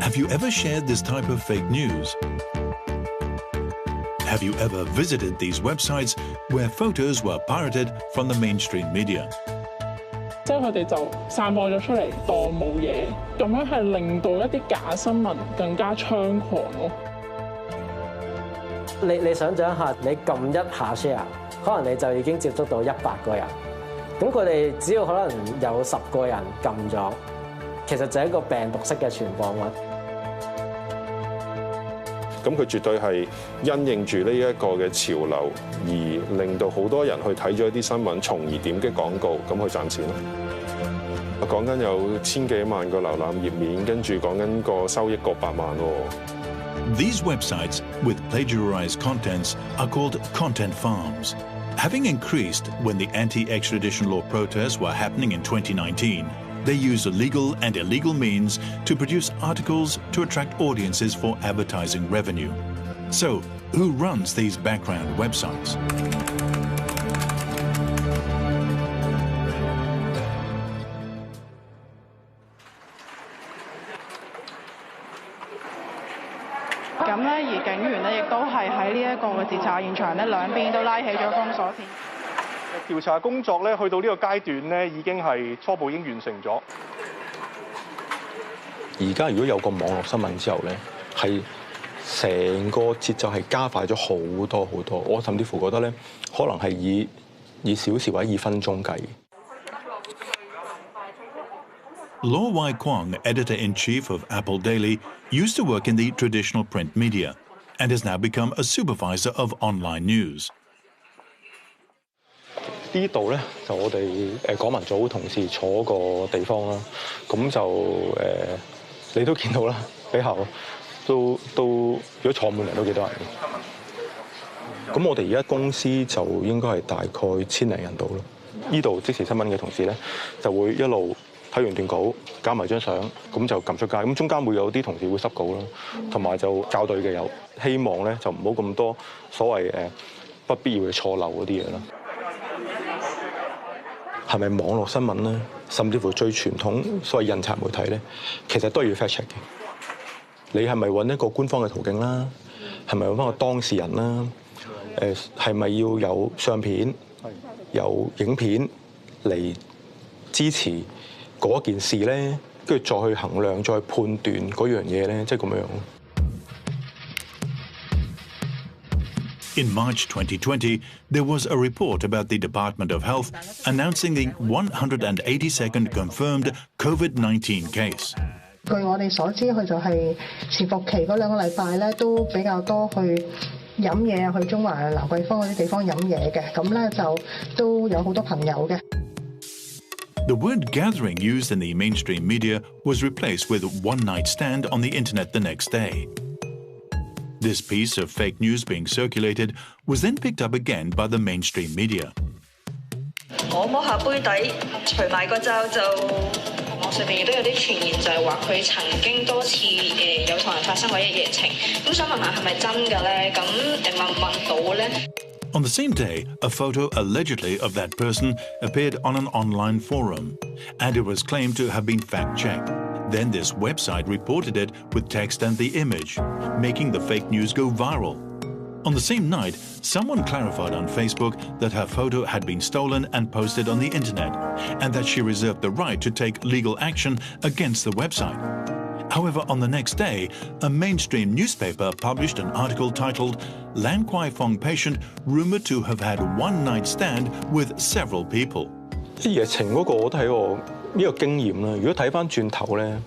Have you ever shared this type of fake news? Have you ever visited these websites where photos were pirated from the mainstream media? 即係佢哋就散播咗出嚟，當冇嘢，咁樣係令到一啲假新聞更加猖狂咯。你想象一下，你撳一下 share， 可能你就已經接觸到100個人，咁佢哋只要可能有10個人撳咗，其實就係一個病毒式嘅傳播率。咁佢絕對係因應住呢一個嘅潮流，而令到好多人去睇咗一啲新聞，從而點擊廣告，咁去賺錢咯。講緊有千幾萬個瀏覽頁面，跟住講緊個收益過8萬喎。 These websites with plagiarized contents are called content farms, having increased when the anti-extradition law protests were happening in 2019. They use legal and illegal means to produce articles to attract audiences for advertising revenue. So, who runs these background websites?咁咧，而警員咧亦都係喺呢一個嘅截查現場咧，兩邊都拉起咗封鎖線。調查工作咧，去到呢個階段咧，已經係初步已經完成咗。而家如果有個網絡新聞之後咧，係成個節奏係加快咗好多好多。我甚至乎覺得咧，可能係以小時或者以分鐘計。Luo Wai Kwong, editor-in-chief of Apple Daily, used to work in the traditional print media and has now become a supervisor of online news. 呢度咧就我哋港民組同事坐個地方啦，咁就你都見到啦，比較都如果坐滿人都幾多人嘅。咁我哋而家公司就應該係大概1000零人度咯。呢度即時新聞嘅同事咧就會一路睇完段稿，加埋張相，咁就撳出街。咁中間會有啲同事會濕稿啦，同埋就校對嘅有。希望咧就唔好咁多所謂不必要嘅錯漏嗰啲嘢啦。係咪網絡新聞咧？甚至乎最傳統所謂印刷媒體咧，其實都係要 fact check 嘅。你係咪揾一個官方嘅途徑啦？係咪揾翻個當事人啦？係咪要有相片、有影片嚟支持嗰件事咧？跟住再去衡量、再去判斷嗰樣嘢咧，即係咁樣。In March 2020, there was a report about the Department of Health announcing the 182nd confirmed COVID-19 case. 據我哋所知，佢就係潛伏期嗰2個禮拜咧，都比較多去飲嘢，去中環、蘭桂坊嗰啲地方飲嘢嘅，咁咧就都有好多朋友嘅。The word gathering used in the mainstream media was replaced with one night stand on the internet the next day. This piece of fake news being circulated was then picked up again by the mainstream media. 我摸下杯底，除埋個罩就網上面亦都有啲傳言，就係話佢曾經多次有同人發生過一夜情。咁想問下係咪真嘅咧？咁問唔問到咧？ On the same day, a photo allegedly of that person appeared on an online forum, and it was claimed to have been fact-checked. Then this website reported it with text and the image, making the fake news go viral. On the same night, someone clarified on Facebook that her photo had been stolen and posted on the internet, and that she reserved the right to take legal action against the website. However, on the next day, a mainstream newspaper published an article titled Lan Kwai Fong patient rumored to have had one night stand with several people. 啲疫情嗰個我都係一個經驗啦。如果睇翻轉頭咧，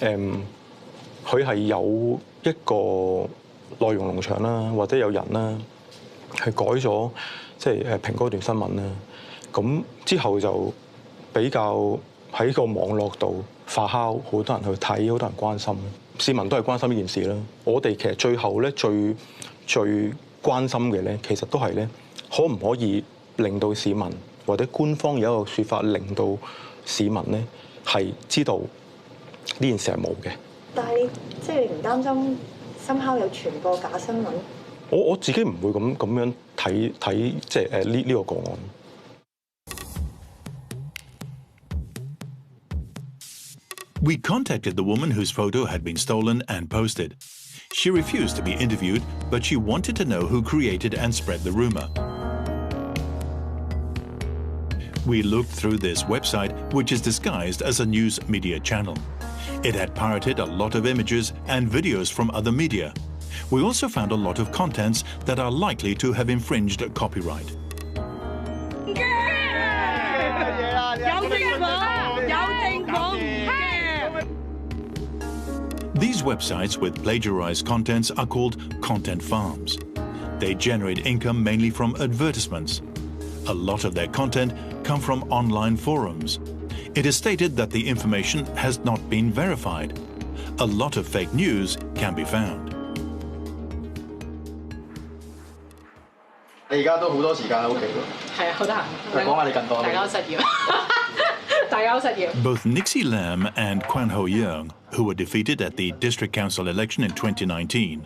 佢係有一個內容農場啦，或者有人啦，係改咗即係蘋果段新聞啦。咁之後就比較喺個網絡度發酵，好多人去睇，好多人關心，市民都係關心呢件事啦。我哋其實最後咧最關心嘅咧，其實都係咧，可唔可以令到市民或者官方有一個説法，令到市民咧係知道呢件事係冇嘅。但係即係你唔擔心深烤有傳播假新聞？我自己唔會咁樣睇即係呢個個案。We contacted the woman whose photo had been stolen and posted. She refused to be interviewed, but she wanted to know who created and spread the rumor. We looked through this website, which is disguised as a news media channel. It had pirated a lot of images and videos from other media. We also found a lot of contents that are likely to have infringed copyright. These websites with plagiarized contents are called content farms. They generate income mainly from advertisements. A lot of their content come from online forums. It is stated that the information has not been verified. A lot of fake news can be found. 你而家都好多時間喺屋企喎。係啊，好得閒。講下你近況。大家都失業。大家都失業。Both Nixie Lam and Kwan Ho Yeung, who were defeated at the district council election in 2019,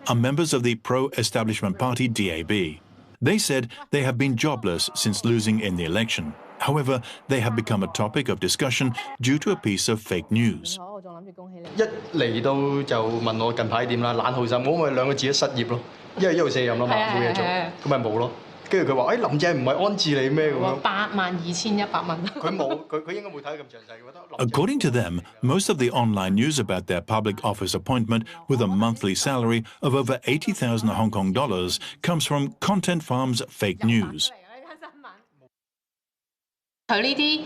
are members of the pro-establishment party DAB. They said they have been jobless since losing in the election. However, they have become a topic of discussion due to a piece of fake news. 一嚟到就問我近排點啦，懶好心，我咪兩個字都失業咯，因為一路卸任啦嘛，冇嘢做，咁咪冇咯。跟住佢話：林鄭唔係安置你咩咁樣？82,100蚊。佢冇，佢應該冇睇咁詳細，覺得。According to them, most of the online news about their public office appointment with a monthly salary of over 80,000 Hong Kong dollars comes from Content Farm's fake news. 佢呢啲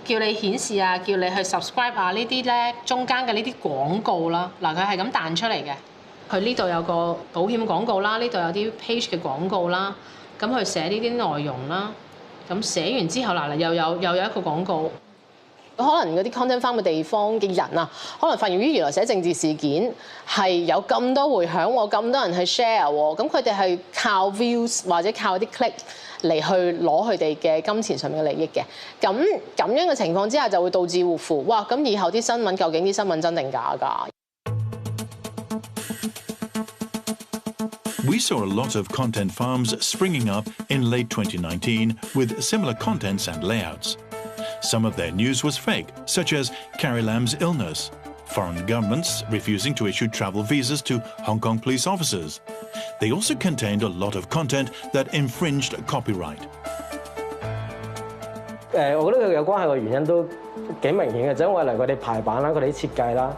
叫你顯示啊，叫你去 subscribe 啊，呢啲咧中間嘅呢啲廣告啦，嗱佢係咁彈出嚟嘅。佢呢度有個保險廣告啦，呢度有啲 page 嘅廣告啦，咁佢寫呢啲內容啦，咁寫完之後嗱又有一個廣告。可能嗰啲 content farm 嘅地方嘅人啊，可能發現原來寫政治事件係有咁多迴響喎，咁多人去 share 喎，咁佢哋係靠 views 或者靠啲 click 嚟去攞佢哋嘅金錢上面嘅利益嘅。咁樣嘅情況之下就會導致互負，哇！咁以後啲新聞究竟啲新聞真定假㗎？We saw a lot of content farms springing up in late 2019 with similar contents and layouts. Some of their news was fake, such as Carrie Lam's illness, foreign governments refusing to issue travel visas to Hong Kong police officers. They also contained a lot of content that infringed copyright. 我覺得佢有關係嘅原因都幾明顯嘅，就因為例如佢哋排版啦、佢哋啲設計啦，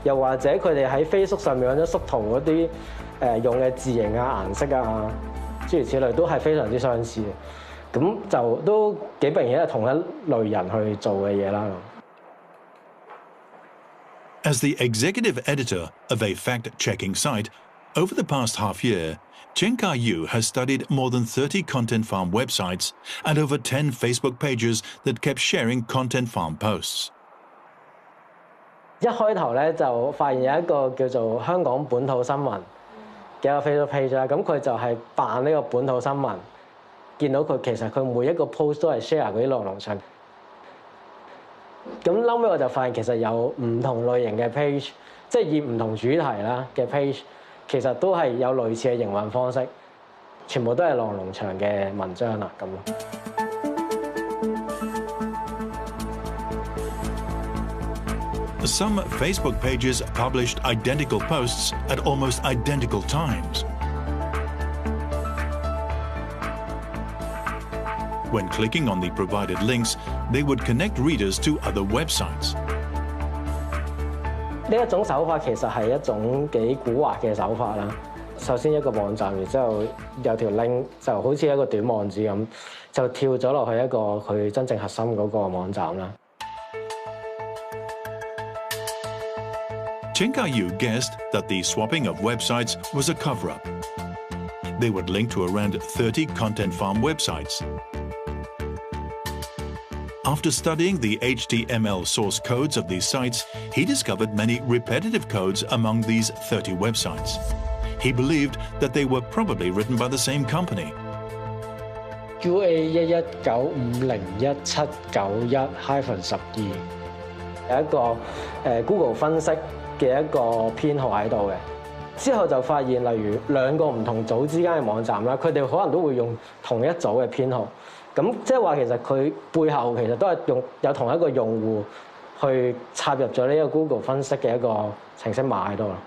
又或者佢哋喺 Facebook 上面揾咗縮圖嗰啲用嘅字形啊、顏色啊，諸如此類都係非常之相似嘅。咁就都幾明顯係同一類人去做嘅嘢啦。As the executive editor of a fact-checking site, over the past half year, Chen Kai-yu has studied more than 30 Content Farm websites and over 10 Facebook pages that kept sharing Content Farm posts. 一開頭咧就發現有一個叫做香港本土新聞嘅一個 Facebook page 啦，咁佢就係扮呢個本土新聞。見到佢其實佢每一個 post 都係 share 嗰啲內容上，咁後尾我就發現其實有唔同類型嘅 page， 即係以唔同主題啦嘅 page， 其實都係有類似嘅營運方式，全部都係浪農場嘅文章啦咁咯。Some Facebook pages published identical posts at almost identical times. When clicking on the provided links, they would connect readers to other websites. 呢一種手法其實係一種幾蠱惑嘅手法啦。首先一個網站，然之後有條 link 就好似一個短網址咁，就跳咗落去一個佢真正核心嗰個網站啦。Chen Kai-yu guessed that the swapping of websites was a cover-up. They would link to around 30 Content Farm websites. After studying the HTML source codes of these sites, he discovered many repetitive codes among these 30 websites. He believed that they were probably written by the same company. QA1195017911-12有一個Google 分析嘅一個編號喺度嘅。之後就發現，例如兩個唔同組之間嘅網站啦，佢哋可能都會用同一組嘅編號。咁即係話其實佢背後其實都係有同一個用戶去插入咗呢個 Google 分析嘅一個程式碼喺度啦。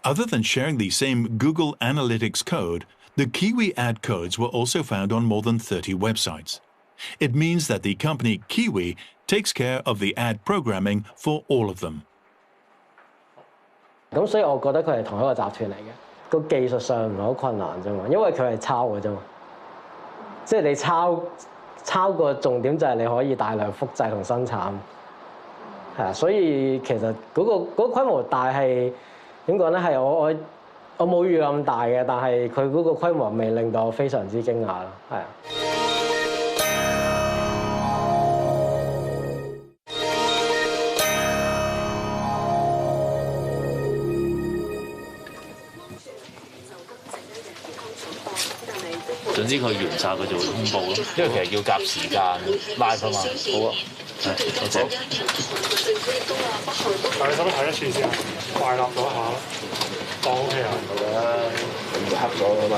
Other than sharing the same Google Analytics code, the Kiwi ad codes were also found on more than 30 websites. It means that the company Kiwi takes care of the ad programming for all of them. 咁所以我覺得佢係同一個集團嚟嘅，個技術上唔係好困難啫嘛，因為佢係抄嘅啫嘛。即係你抄個重點就係你可以大量複製同生產，係啊，所以其實嗰個規模大係點講咧？係我冇預咁大嘅，但係佢嗰個規模未令到我非常之驚訝咯，係啊。總之佢完晒佢就會公佈咯，因為其實要夾時間 live 啊嘛。好啊，係，多謝。但係你使唔使睇一次先啊？快立咗一下，當 OK 啊？好啦，咁就黑咗㗎嘛。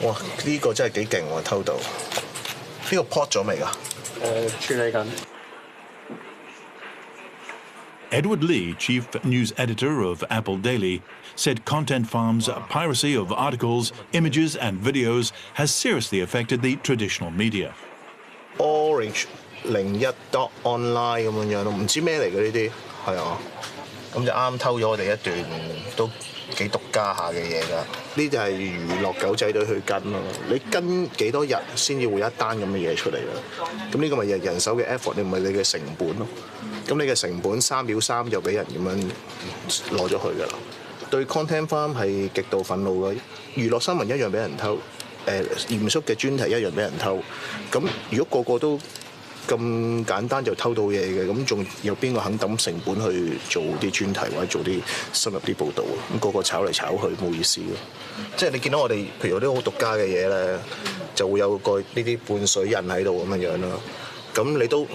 哇！呢個真係幾勁喎，偷到。呢個 port 咗未㗎？處理緊。Edward Lee, chief news editor of Apple Daily, said Content Farm's piracy of articles, images and videos has seriously affected the traditional media. Orange 01.online 咁樣咯，唔知咩嚟嘅呢啲，係啊，咁就啱偷咗我哋一段都幾獨家下嘅嘢㗎。呢就係娛樂狗仔隊去跟咯，你跟幾多日先至會一單咁嘅嘢出嚟啦？咁呢個咪人手嘅 effort， 你唔係你嘅成本咯。咁你嘅成本3秒3就俾人咁樣攞咗去㗎啦。對 Content Farm 係極度憤怒嘅，娛樂新聞一樣俾人偷，嚴肅嘅專題一樣俾人偷。咁如果個個都咁簡單就偷到嘢嘅，咁仲有邊個肯抌成本去做啲專題或者做啲深入啲報導啊？咁個個炒嚟炒去冇意思咯。即係你見到我哋，譬如有啲好獨家嘅嘢咧，就會有個呢啲半水印喺度咁樣咯。咁你都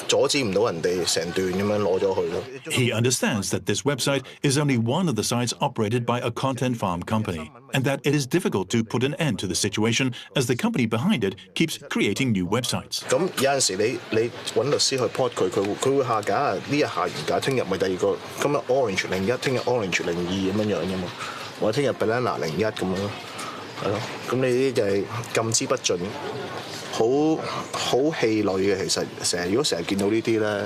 阻止唔到人哋成段咁樣攞咗去咯。He understands that this website is only one of the sites operated by a Content Farm company, and that it is difficult to put an end to the situation as the company behind it keeps creating new websites. 咁有陣時你揾律師去 port 佢會下架，呢日下完架，聽日咪第二個，今日 Orange 01，聽日 Orange 02咁樣嘅嘛，或者聽日 Banana 01咁樣咯，係咯。咁你呢啲就係禁之不盡。好氣餒嘅，其實如果成日見到呢啲咧，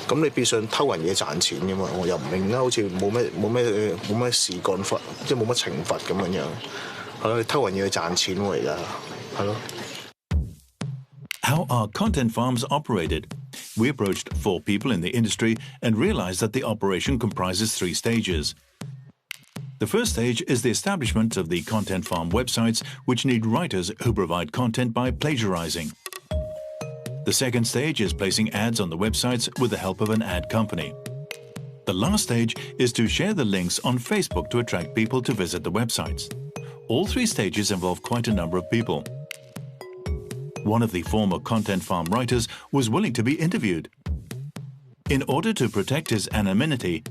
咁你變相偷人嘢賺錢嘅嘛，我又唔明啦，好似冇咩事幹法，即係冇乜懲罰咁樣樣，係咯，你偷人嘢去賺錢喎而家，係咯。How are Content Farms operated? We approached 4 people in the industry and realized that the operation comprises 3 stages. The first stage is the establishment of the Content Farm websites, which need writers who provide content by plagiarizing. The second stage is placing ads on the websites with the help of an ad company. The last stage is to share the links on Facebook to attract people to visit the websites. All 3 stages involve quite a number of people. One of the former Content Farm writers was willing to be interviewed. In order to protect his anonymity,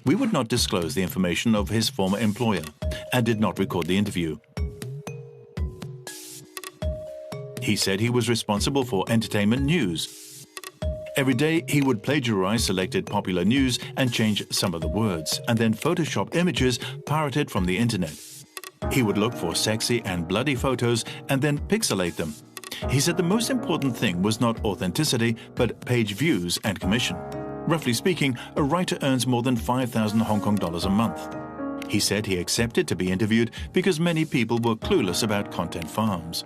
we would not disclose the information of his former employer and did not record the interview. He said he was responsible for entertainment news. Every day, he would plagiarize selected popular news and change some of the words, and then Photoshop images pirated from the internet. He would look for sexy and bloody photos and then pixelate them. He said the most important thing was not authenticity, but page views and commission. Roughly speaking, a writer earns more than 5,000 Hong Kong dollars a month. He said he accepted to be interviewed because many people were clueless about Content Farms.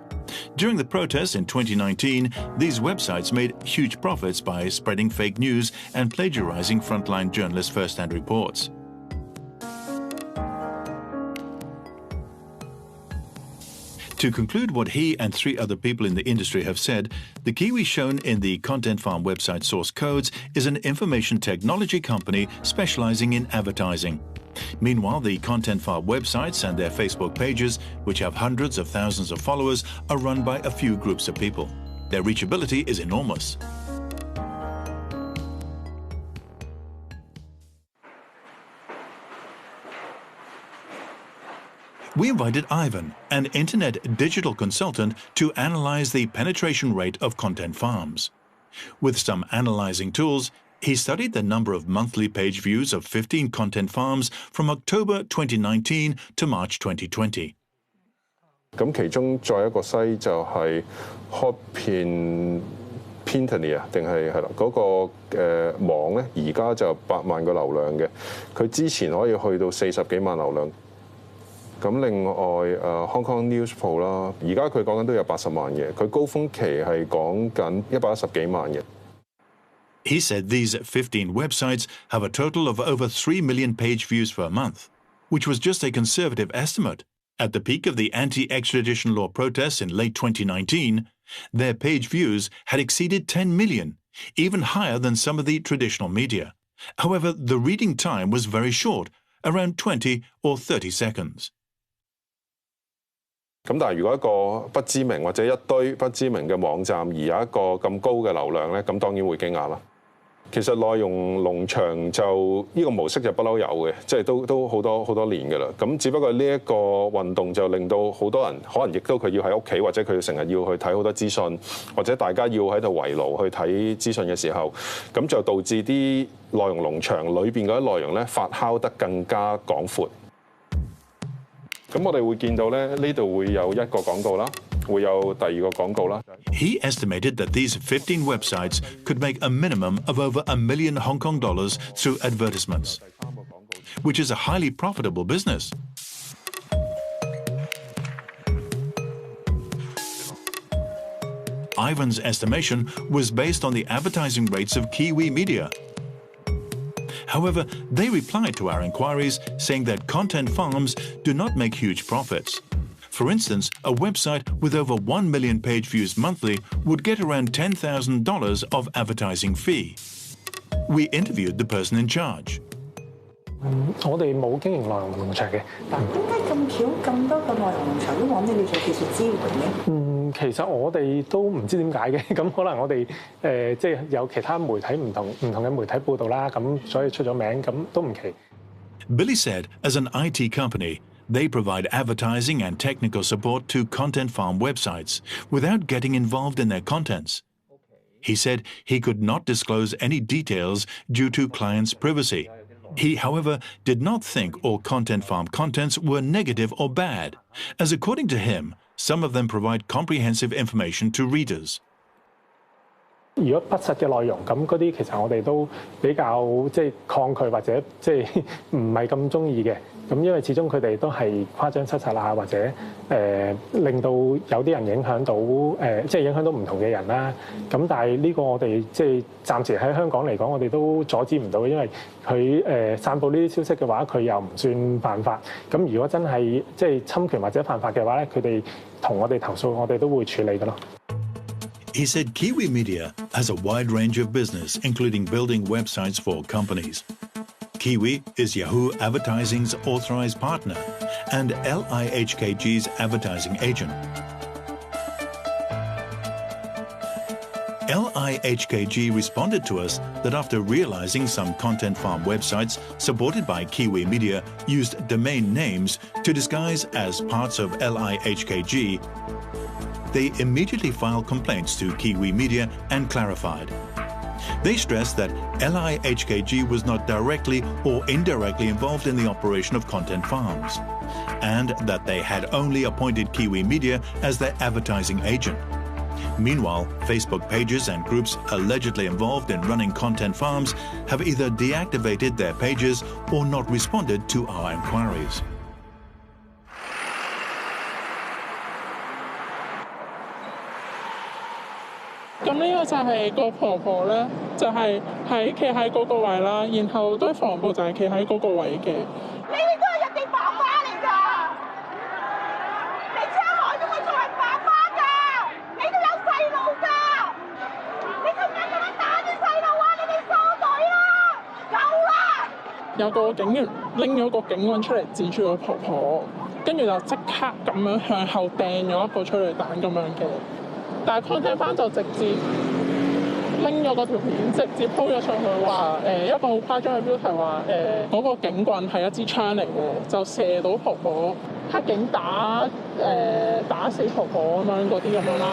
During the protests in 2019, these websites made huge profits by spreading fake news and plagiarizing frontline journalists' first-hand reports. To conclude what he and 3 other people in the industry have said, the Kiwi shown in the Content Farm website source codes is an information technology company specializing in advertising. Meanwhile, the Content Farm websites and their Facebook pages, which have hundreds of thousands of followers, are run by a few groups of people. Their reachability is enormous. We invited Ivan, an internet digital consultant, to analyze the penetration rate of content farms. With some analyzing tools, he studied the number of monthly page views of 15 content farms from October 2019 to March 2020. 咁其中再一個西就係 Hotpintany 啊，定係啦嗰個網咧，而家就8萬個流量嘅，佢之前可以去到40幾萬流量。咁另外Hong Kong News Poll 啦，而家佢講緊都有80萬嘅，佢高峰期係講緊110幾萬嘅。He said these 15 websites have a total of over 3 million page views per month, which was just a conservative estimate. At the peak of the anti-extradition law protests in late 2019, their page views had exceeded 10 million, even higher than some of the traditional media. However, the reading time was very short, around 20 or 30 seconds. 咁但係如果一個不知名或者一堆不知名嘅網站而有一個咁高嘅流量咧，咁當然會驚訝啦。其實內容農場就呢個模式就不嬲有嘅，即係都好多年㗎啦。咁只不過呢一個運動就令到好多人可能亦都佢要喺屋企，或者佢成日要去睇好多資訊，或者大家要喺度圍爐去睇資訊嘅時候，咁就導致啲內容農場裏邊嗰啲內容咧發酵得更加廣闊。咁我哋會見到咧，呢度會有一個廣告啦，會有第二個廣告啦。He estimated that these 15 websites could make a minimum of over $1 million Hong Kong through advertisements, which is a highly profitable business. Ivan's estimation was based on the advertising rates of Kiwi Media. However, they replied to our inquiries saying that content farms do not make huge profits. For instance, a website with over 1 million page views monthly would get around $10,000 of advertising fee. We interviewed the person in charge. 我哋冇經營內容農場嘅。點解咁巧咁多個內容農場都揾你做技術支援嘅？其實我哋都唔知點解嘅，咁可能我哋即係有其他媒體唔同嘅媒體報導啦，咁所以出咗名，咁都唔奇。Billy said, as an IT company, they provide advertising and technical support to content farm websites without getting involved in their contents. He said he could not disclose any details due to clients' privacy. He, however, did not think all content farm contents were negative or bad, as according to him, some of them provide comprehensive information to readers. 如果不實嘅內容，咁嗰啲其實我哋都比較即係抗拒或者即係唔係咁中意嘅。咁因為始終佢哋都係誇張失實啊，或者令到有啲人影響到即係影響到唔同嘅人啦。咁但係呢個我哋即係暫時喺香港嚟講，我哋都阻止唔到，因為佢散佈呢啲消息嘅話，佢又唔算犯法。咁如果真係即係侵權或者犯法嘅話咧，佢哋同我哋投訴，我哋都會處理㗎咯。He said Kiwi Media has a wide range of business, including building websites for companies. Kiwi is Yahoo Advertising's authorized partner and LIHKG's advertising agent. LIHKG responded to us that after realizing some content farm websites supported by Kiwi Media used domain names to disguise as parts of LIHKG, they immediately filed complaints to Kiwi Media and clarified. They stressed that LIHKG was not directly or indirectly involved in the operation of content farms, and that they had only appointed Kiwi Media as their advertising agent. Meanwhile, Facebook pages and groups allegedly involved in running content farms have either deactivated their pages or not responded to our inquiries.咁呢個就係個婆婆咧，就係企喺嗰個位啦，然後堆防暴就係企喺嗰個位嘅。你哋都係一啲爸爸嚟㗎，你將來都會作為爸爸㗎，你都有細路㗎，你做咩咁樣打啲細路啊？你哋收隊啦，夠啦！有個警員拎咗個警棍出嚟指住個婆婆，跟住就即刻咁樣向後掟咗一個催淚彈咁樣嘅。但係 content 翻就直接拎咗嗰條片，直接 po 咗上去話一個好誇張嘅標題話嗰個警棍係一支槍嚟嘅，就射到婆婆。黑警打死婆婆咁樣嗰啲咁樣啦。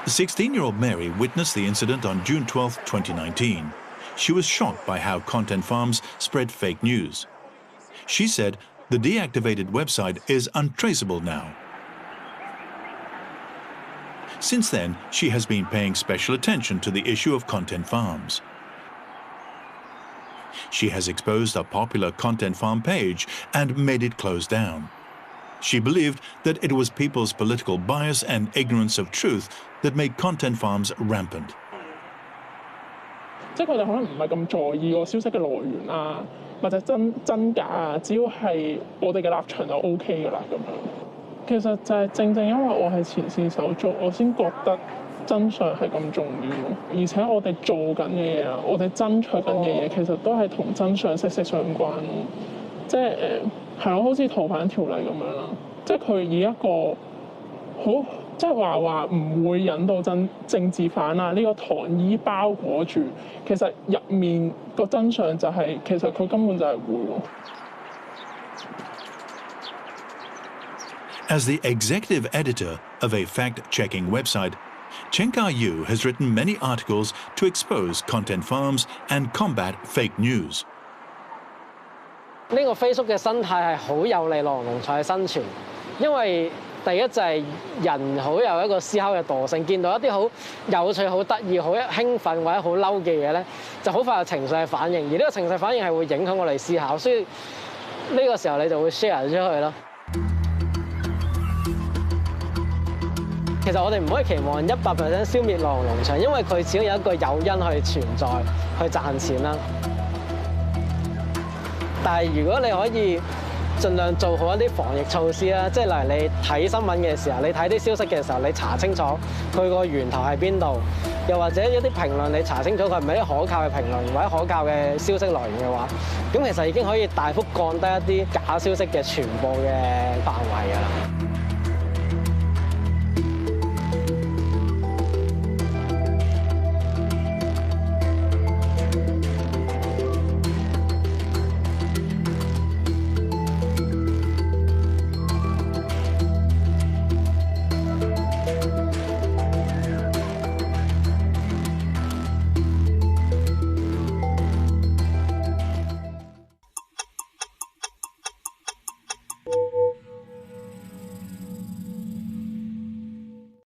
16-year-old Mary witnessed the incident on June 12, 2019. She was shocked by how content farms spread fake news. She said the deactivated website is untraceable now. Since then, she has been paying special attention to the issue of content farms. She has exposed a popular content farm page and made it close down. She believed that it was people's political bias and ignorance of truth that made content farms rampant. 即係佢哋可能唔係咁在意個消息嘅來源啊，或者真假啊，只要係我哋嘅立場就 OK 㗎啦咁樣。其實就係正因為我係前線手足，我先覺得真相係咁重要，而且我哋做緊嘅嘢啊，我哋爭取緊嘅嘢，其實都係同真相息息相關。即係係咯，好似逃犯條例咁樣啦，即係佢以一個好即係話唔會引到政治犯啊呢個糖衣包裹住，其實入面個真相就係、其實佢根本就係會喎。As the executive editor of a fact-checking website, Chenka Yu has written many articles to expose content farms and combat fake news. 呢個 Facebook 嘅生態係好有利內容農場嘅生存，因為第一就係人好有一個思考嘅惰性，見到一啲好有趣、好得意、好興奮或者好嬲嘅嘢咧，就好快有情緒嘅反應，而呢個情緒反應係會影響我哋思考，所以呢個時候你就會 share 出去咯。其實我哋唔可以期望100% 消滅內容農場，因為佢始終有一個誘因去存在、去賺錢啦。但係如果你可以盡量做好一啲防疫措施啦，即係例如你睇新聞嘅時候，你睇啲消息嘅時候，你查清楚佢個源頭喺邊度，又或者一啲評論你查清楚佢係咪啲可靠嘅評論或者可靠嘅消息來源嘅話，咁其實已經可以大幅降低一啲假消息嘅傳播嘅範圍㗎啦。